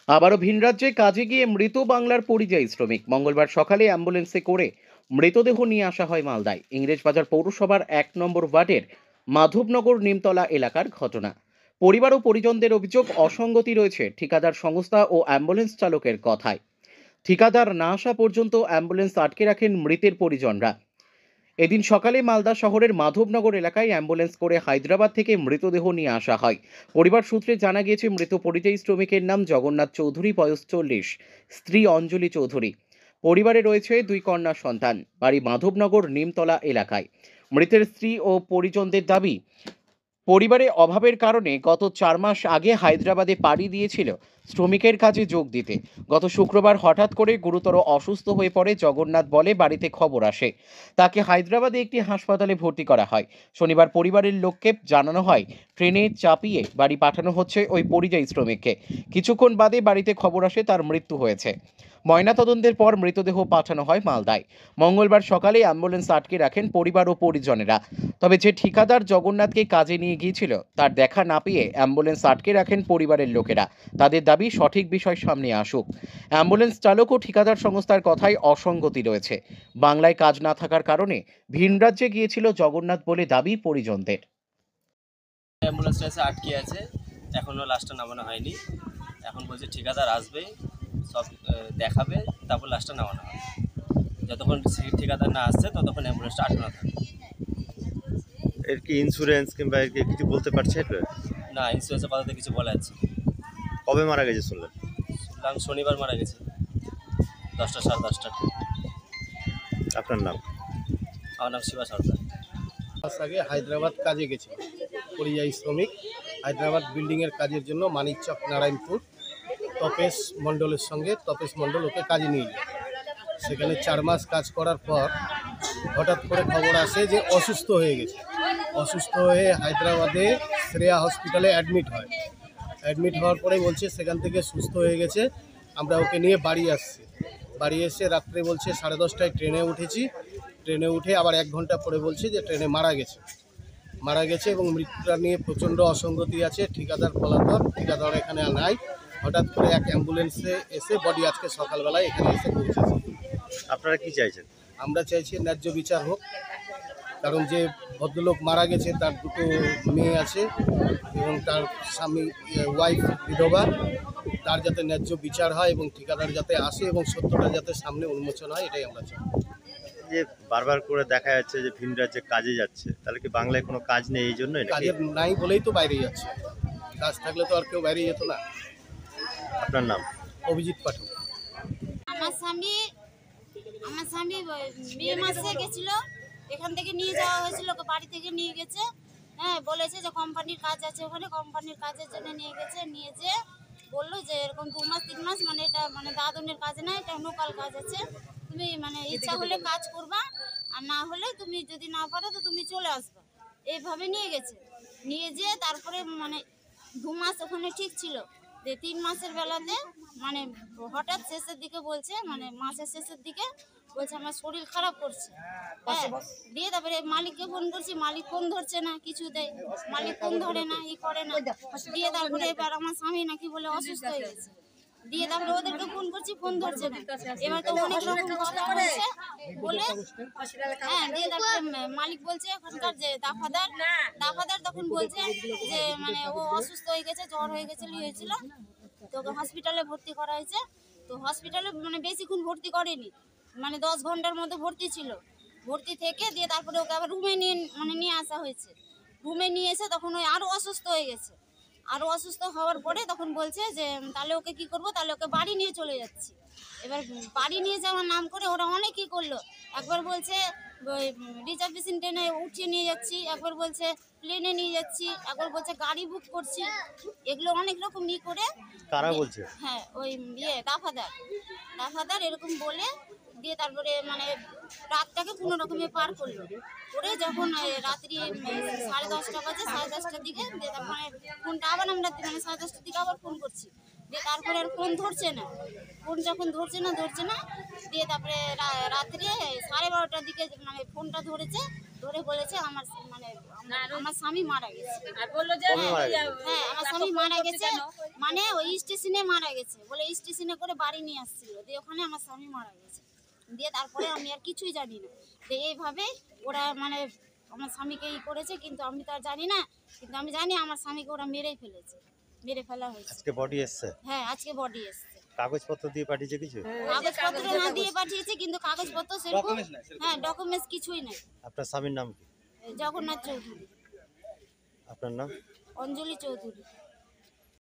আবারও ভিন রাজ্যে কাজে গিয়ে মৃত বাংলার পরিযায়ী শ্রমিক। মঙ্গলবার সকালে অ্যাম্বুলেন্সে করে মৃতদেহ নিয়ে আসা হয় মালদায়। ইংরেজবাজার পৌরসভার 1 নম্বর ওয়ার্ডের মাধবনগর নিমতলা এলাকার ঘটনা। পরিবার ও পরিজনদের অভিযোগ, অসঙ্গতি রয়েছে ঠিকাদার সংস্থা ও অ্যাম্বুলেন্স চালকের কথায়। ঠিকাদার না আসা পর্যন্ত অ্যাম্বুলেন্স আটকে রাখেন মৃতের পরিজনরা। এদিন সকালে মালদা শহরের মাধবনগর এলাকায় অ্যাম্বুলেন্স করে হায়দ্রাবাদ থেকে মৃতদেহ নিয়ে আসা হয়। পরিবার সূত্রে জানা গিয়েছে, মৃত পরিযায়ী শ্রমিকের নাম জগন্নাথ চৌধুরী, বয়স 40, স্ত্রী অঞ্জলি চৌধুরী। পরিবারে রয়েছে 2 কন্যা সন্তান। বাড়ি মাধবনগর নিমতলা এলাকায়। মৃতের স্ত্রী ও পরিজনদের দাবি, পরিবারে অভাবের কারণে গত 4 মাস আগে হায়দ্রাবাদে পাড়ি দিয়েছিল শ্রমিকের কাজে যোগ দিতে। গত শুক্রবার হঠাৎ করে গুরুতর অসুস্থ হয়ে পড়ে জগন্নাথ বলে বাড়িতে খবর আসে। তাকে হায়দ্রাবাদে একটি হাসপাতালে ভর্তি করা হয়। শনিবার পরিবারের লোককে জানানো হয় ট্রেনে চাপিয়ে বাড়ি পাঠানো হচ্ছে ওই পরিযায়ী শ্রমিককে। কিছুক্ষণ বাদে বাড়িতে খবর আসে তার মৃত্যু হয়েছে। ময়নাতদন্তের পর মৃতদেহ পাঠানো হয় মালদায়। মঙ্গলবার সকালে অ্যাম্বুলেন্স আটকে রাখেন পরিবার ও পরিজনেরা। তবে যে ঠিকাদার জগন্নাথকে কাজে নিয়ে গিয়েছিল তার দেখা না পেয়ে অ্যাম্বুলেন্স আটকে রাখেন পরিবারের লোকেরা। তাদের দাবি, সঠিক বিষয় সামনে আসুক। অ্যাম্বুলেন্স চালক ও ঠিকাদার সংস্থার কথায় অসঙ্গতি রয়েছে। বাংলায় কাজ না থাকার কারণে ভিন রাজ্যে গিয়েছিল জগন্নাথ বলে দাবি পরিজনদের। অ্যাম্বুলেন্সটা এসে আটকে আছে, এখনও লাশটা নামানো হয়নি। এখন বলছে ঠিকাদার আসবে, সব দেখাবে, তারপর লাশটা নামানো হবে। যতক্ষণ ঠিকাদার না আসছে ততক্ষণ অ্যাম্বুলেন্সটা আটকানো থাকে। এর কি ইন্স্যুরেন্স কিংবা এর কি কিছু বলতে পারছে এটা? না, ইন্স্যুরেন্সের কথাতে কিছু বলা যাচ্ছে না। কবে মারা গেছে শুনলেন? শুনলাম শনিবার মারা গেছে 10টা, 10:30টার। আপনার নাম? আমার নাম শিবা সরকার। মাস আগে হায়দ্রাবাদ কাজে গেছে পরিযায়ী শ্রমিক। হায়দ্রাবাদ বিল্ডিংয়ের কাজের জন্য মানিকচক নারায়ণপুর তপেশ মণ্ডলের সঙ্গে তপেশ মণ্ডল ওকে কাজে নিয়ে যায়। সেখানে 4 মাস কাজ করার পর হঠাৎ করে খবর আসে যে অসুস্থ হয়ে গেছে। অসুস্থ হয়ে হায়দ্রাবাদে শ্রেয়া হসপিটালে অ্যাডমিট হয়। অ্যাডমিট হওয়ার পরে বলছে সেখান থেকে সুস্থ হয়ে গেছে, আমরা ওকে নিয়ে বাড়ি আসছি। বাড়ি এসে রাত্রে বলছে 10:30টায় ট্রেনে উঠেছি। ট্রেনে উঠে আবার 1 ঘন্টা পরে বলছে যে ট্রেনে মারা গেছে এবং মৃত্যুটা নিয়ে প্রচণ্ড অসঙ্গতি আছে। ঠিকাদার পলাতক, ঠিকাদার এখানে নাই। হঠাৎ করে এক অ্যাম্বুলেন্সে এসে বডি আজকে সকালবেলায় এখানে এসে পৌঁছেছে। আপনারা কি চাইছেন? আমরা চাইছি ন্যায্য বিচার হোক, কারণ যে ভদ্রলোক মারা গেছে তার 2টো মেয়ে আছে এবং তার স্বামী ওয়াইফ বিধবা। তার যাতে ন্যায্য বিচার হয় এবং ঠিকাদার যাতে আসে এবং সত্যটা যাতে সামনে উন্মোচন হয়, এটাই আমরা চাই। যে বারবার করে দেখা যাচ্ছে যে ভিন রাজ্যে কাজে যাচ্ছে, তাহলে কি বাংলায় কোনো কাজ নেই এই জন্যই নাকি? কাজের নাই বলেই তো বাইরে যাচ্ছে। কাজ থাকলে তো আর কেউ বাইরে যেত না। আপনার নাম? অভিজিৎ পাঠক। আমার স্বামী মে মাসে গেছিল, এখান থেকে নিয়ে যাওয়া হয়েছিল, ওকে বাড়ি থেকে নিয়ে গেছে। হ্যাঁ, বলেছে যে কোম্পানির কাজ আছে ওখানে, কোম্পানির কাজের জন্য নিয়ে গেছে। নিয়ে যে বললো যে এরকম 2 মাস 3 মাস, মানে এটা মানে দাদনের কাজ না, এটা লোকাল কাজ আছে। তুমি মানে ইচ্ছা হলে কাজ করবা, আর না হলে তুমি যদি না পারো তো তুমি চলে আসবা। এইভাবে নিয়ে গেছে। নিয়ে যেয়ে তারপরে মানে 2 মাস ওখানে ঠিক ছিল। যে 3 মাসের বেলাতে মানে হঠাৎ শেষের দিকে বলছে, মানে মাসের শেষের দিকে বলছে আমার শরীর খারাপ করছে। হ্যাঁ, দিয়ে তারপরে মালিককে ফোন করছি, মালিক ফোন ধরছে না, কিছু দেয় মালিক ফোন ধরে না, ই করে না। দিয়ে তারপরে এবার আমার স্বামী নাকি বলে অসুস্থ হয়ে গেছে। দিয়ে তারপরে ওদেরকে ফোন করছি, ফোন ধরছে না। এবার তো অনেক রকম কথা বলছে বলে, হ্যাঁ, দিয়ে তারপরে মালিক বলছে ওখানকার যে দাফাদার তখন বলছে যে মানে ও অসুস্থ হয়ে গেছে, জ্বর হয়ে গেছিল, হয়েছিল, তো ওকে হসপিটালে ভর্তি করা হয়েছে। তো হসপিটালে মানে বেশিক্ষণ ভর্তি করেনি, মানে 10 ঘন্টার মতো ভর্তি ছিল। ভর্তি থেকে দিয়ে তারপরে ওকে আবার রুমে নিয়ে আসা হয়েছে। রুমে নিয়ে এসে তখন ওই আরও অসুস্থ হয়ে গেছে। আরও অসুস্থ হওয়ার পরে তখন বলছে যে তাহলে ওকে কী করবো, তাহলে ওকে বাড়ি নিয়ে চলে যাচ্ছি। এবার বাড়ি নিয়ে যাওয়ার নাম করে ওরা অনেকই করলো। একবার বলছে রিজার্ভেশন ট্রেনে উঠিয়ে নিয়ে যাচ্ছি, একবার বলছে প্লেনে নিয়ে যাচ্ছি, একবার বলছে গাড়ি বুক করছি। এগুলো অনেক রকম করে। কারা বলছে? হ্যাঁ, ওই দাফাদার এরকম বলে দিয়ে তারপরে মানে রাতটাকে কোনো রকমে পার করলো। করে যখন রাত্রি 10:30 বাজে, 10:30টার দিকে দিয়ে তারপরে ফোনটা আবার আমরা মানে 10:30টার দিকে আবার ফোন করছি। দিয়ে তারপরে আর ফোন ধরছে না। ফোন যখন ধরছে না দিয়ে তারপরে রাত্রে 12:30টার দিকে মানে ফোনটা ধরেছে। ধরে বলেছে আমার মানে আমার স্বামী মারা গেছে। কবে মারা গেছে? হ্যাঁ আমার স্বামী মারা গেছে, মানে ওই স্টেশনে মারা গেছে বলে স্টেশনে করে বাড়ি নিয়ে আসছিল, দিয়ে ওখানে আমার স্বামী মারা গেছে। দিয়ে তারপরে আমি আর কিছুই জানি না, দিয়ে এইভাবে ওরা মানে আমার স্বামীকে করেছে, কিন্তু আমি তো আর জানি না, কিন্তু আমি জানি আমার স্বামীকে ওরা মেরেই ফেলেছে, মেরে ফেলা হয়েছে। আজকে বডি এসছে, হ্যাঁ আজকে বডি এসছে। কাগজপত্র দিয়ে পাঠিয়েছে কিছু? কাগজপত্র না দিয়ে পাঠিয়েছে, কিন্তু কাগজপত্র সেরকম হ্যাঁ ডকুমেন্টস কিছুই নাই। আপনার স্বামীর নাম কি? জগন্নাথ চৌধুরী, আপনার নাম? অঞ্জলি চৌধুরী।